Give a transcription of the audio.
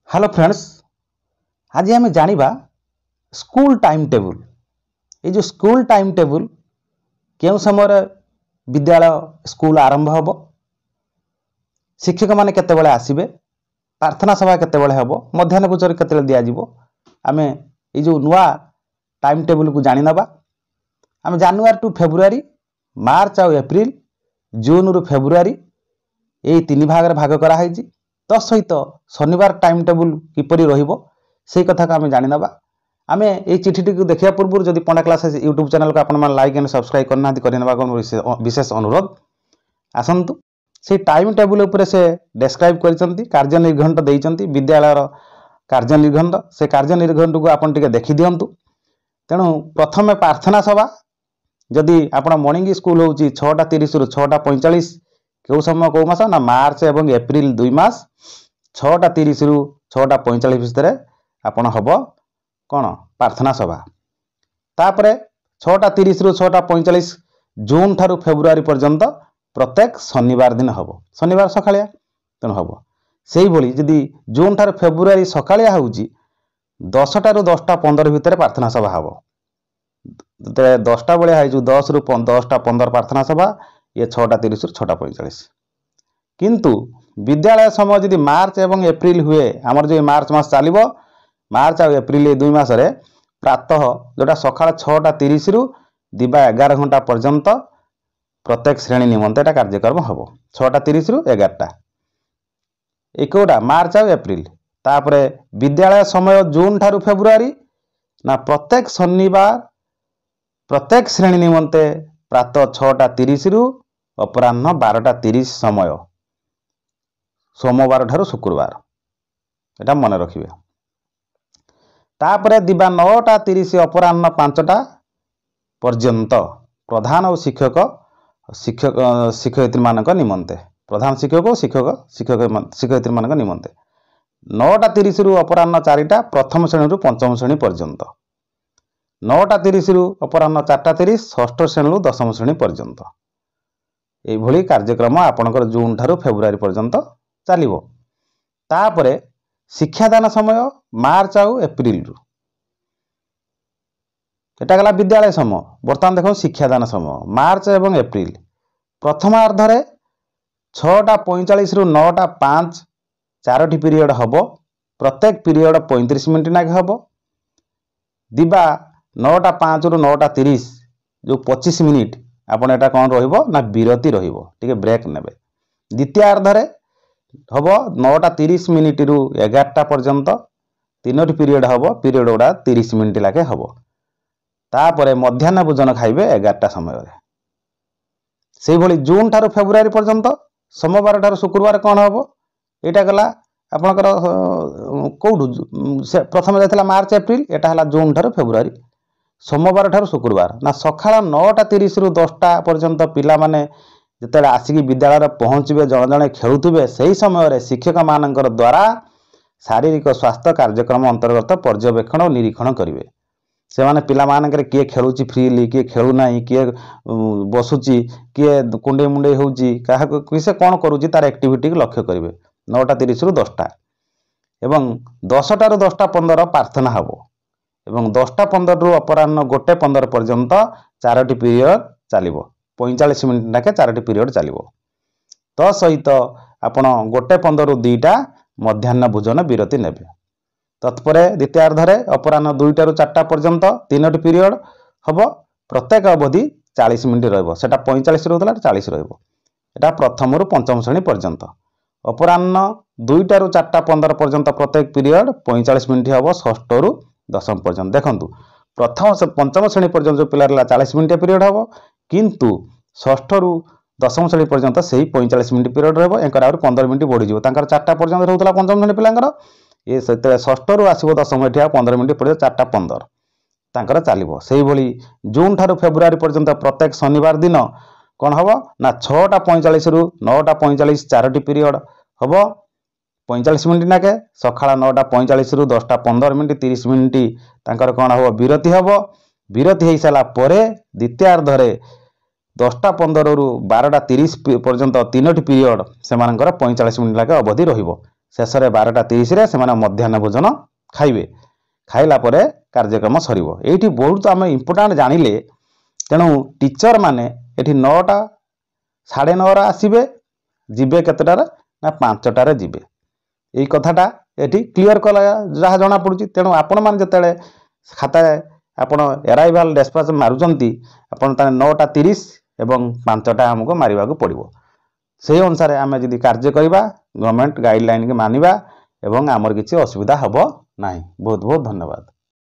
Hello friends, आज आम जानिबा school time table. ये जो स्कूल टाइम टेबुल क्यों समय विद्यालय स्कूल आरंभ होब, शिक्षक माने केतेबेले आसिबे, प्रार्थना सभा केतेबेले होब, मध्याह्न भोजन केतेबेले दिया जिवो। आमे ये जो नुआ टाइम टेबुल को जानि नबा। आमे जनवरी टू फेब्रुआरी, मार्च और एप्रिल, जून रु फेब्रुआरी ये तीन भाग रे भाग करा है। तसहित शनिवार टाइम टेबुल किपरि रहिबो से कथा को आमे जानि नबा। आमे ए चिठीटी को देखिया पूर्व जदि पंडा क्लास यूट्यूब चैनल को आपण लाइक एंड सब्सक्राइब करना करनेबा को विशेष अनुरोध। आसंतु से टाइम टेबुल उपरे से डिस्क्राइब करिसंती, कार्य निर्घंट देइसंती, विद्यालयर कार्य निर्घंट। से कार्य निर्घंट को आपण टिके देखि दियंतु। तेणु प्रथमे प्रार्थना सभा जदि आपण मॉर्निंग स्कूल होउची 6:30 रु 6:45 केउ समय को मास ना मार्च एवं एप्रिल 2 मास 6:30 रु 6:45 भितर आपण हबो कोन प्रार्थना सभा। तापरे 6:30 रु 6:45 जून ठारू फेब्रुआरी पर्यंत प्रत्येक शनिवार दिन हबो, शनिवार सकाळिया तेन हबो। सेही भली जदि जून ठारू फेब्रुआरी सकाळिया होउची 10टा रु 10:15 भितर प्रार्थना सभा हबो। 10टा बेले हाइ जो 10 रु 10:15 प्रार्थना सभा, ये 6:30 रु 6:45। किंतु विद्यालय समय जदि मार्च एवं एप्रिल हुए, आमर जो मार्च मास चलिबो, मार्च और एप्रिल 2 मास रे प्रातः जोटा सकाळ 6:30 रु दिबा 11 घंटा पर्यंत प्रत्येक श्रेणी निमंते एटा कार्यक्रम हबो। 6:30 रु 11टा एकोटा मार्च और एप्रिल। तापरे विद्यालय समय जून ठारू फेब्रुआरी ना प्रत्येक शनिवार प्रत्येक श्रेणी निमंते प्रातः 6:30 रु अपराह्न 12:30 समय, सोमवार ठारू शुक्रवार, एटा मन रखिबे। तापरे दिबा 9:30 अपराह्न 5टा पर्यंत प्रधान और शिक्षयित्री मानक निमंते, प्रधान शिक्षक और शिक्षयित्री मानक निमंते 9:30 रु अपराह्न 4टा प्रथम श्रेणी रु पंचम श्रेणी पर्यंत, 9:30 रु अपराह्न 4:30 षष्ठ श्रेणी रु दशम श्रेणी पर्यंत। एई भली कार्यक्रम आपनकर जून ठारू फेब्रुआरी पर्यंत चलिबो। तापरे शिक्षादान समय मार्च और एप्रिल रु, एटा गला विद्यालय समय। वर्तमान देखो शिक्षादान समय मार्च एवं एप्रिल प्रथमार्ध रे 6:45 रु 9:05 4टी पीरियड हबो। प्रत्येक पीरियड 35 मिनिट नाक हबो। दिबा 9:05 रु 9:30 जो 25 मिनिट आपण एटा कोन रहिबो ना विरति रहिबो, टिके ब्रेक नेबे। द्वितीय अर्ध रे हबो 9:30 मिनिट रु 11टा पर्यंत 3टी पीरियड हबो। पीरियड उडा 30 मिनिट लाके हबो। तापरे मध्याह्न भोजन खाइबे 11टा समय रे। सेही भली जून ठारू फेब्रुआरी पर्यंत सोमवार ठारू शुक्रवार कोन हबो, एटा गला आपनकर कोडु प्रथम जायतला मार्च एप्रिल, एटा हला जून ठारू फेब्रुआरी। सोमवार ठारू शुक्रवार ना सकाळ 9:30 रु 10टा पर्यंत पिला माने जतेला आसिकी विद्यालय पहुँचे जन जने खेलुवे, से समय रे शिक्षक मानकर द्वारा शारीरिक स्वास्थ्य कार्यक्रम अंतर्गत पर्यवेक्षण और निरीक्षण करेंगे। से माने पिला मानकर किए खेलुची फ्रीली, किए खेलु नाही, किए बसुची, किए कुंडे मुंडे होउची, काहा किसे कोन करूची तार एक्टिविटी को लक्ष्य करेंगे। 9:30 रु 10टा एवं 10टा रु 10:15 प्रार्थना हबो एवं 10:15 रु अपराह्न 1:15 पर्यंत 4टी पीरियड चलिबो। 45 मिनिट नाके 4टी पीरियड चलिबो। तो सहित आपण 1:15 रु 2टा मध्याह्न भोजन विरति नेबे। तत्परे द्वितीयार्ध रे अपराह्न 2टा रु 4टा पर्यंत 3टी पीरियड हबो। प्रत्येक अवधि 40 मिनिट रहबो। सेटा 45 रहउतला 40 रहबो। एटा प्रथम रु पंचम श्रेणी पर्यंत। अपराह्न 2टा रु 4:15 पर्यंत प्रत्येक पीरियड 45 मिनिट हबो। षष्ठ रु दशम पर्यंत देखंतु प्रथम से पंचम श्रेणी पर्यंत जो पिला 40 मिनिट पीरियड हबो, किंतु षष्ठ रु दशम श्रेणी पर्यंत से 45 मिनिट पीरियड रहबो। एकर आउर 15 मिनिट बढ़ी जिवो। तांकर 4टा पर्यंत रहउतला पंचम श्रेणी पिलांकर, ये सेते षष्ठ रु आसीबो दशम एठिया 15 मिनिट पर्यंत 4:15 तांकर चलिबो। सेही भली जून ठारू फेब्रुआरी पर्यंत प्रत्येक शनिवार दिन कोन हबो ना 6:45 रु 9:45 4टी पीरियड हबो। 45 मिनिट नाके सकाळ 9:45 रु 10:15 मिनिट 30 मिनिट तांकर कोन हबो विरति हबो। विरति हेई साला परे द्वितीयार्ध रे 10:15 रु 12:30 पर्यंत 3टी पीरियड से 45 मिनिट लागे अवधि रहिबो। शेष 12:30 से मध्याह्न भोजन खाइबे खाइला परे कार्यक्रम सरिबो। एठी बहुत आम इम्पोर्टाट जानिले तेणु टीचर माने एठी 9टा 9:30 आसबे जीवे केतटार ना 5टार जीवे यही कथाटा एठी क्लियर कला जहाँ जना पड़ुची। तेणु आपण मैंने जिते खाता आपण एराइवाल डेस्पाच मारुचंती आपण 9:30 एवं 5टा हमको मारिबा को पड़िबो। से अनुसार आम जदि कार्य करवा गवर्नमेंट गाइडलाइन के मानिबा एवं आमर किसी असुविधा हबो नाही। बहुत बहुत धन्यवाद।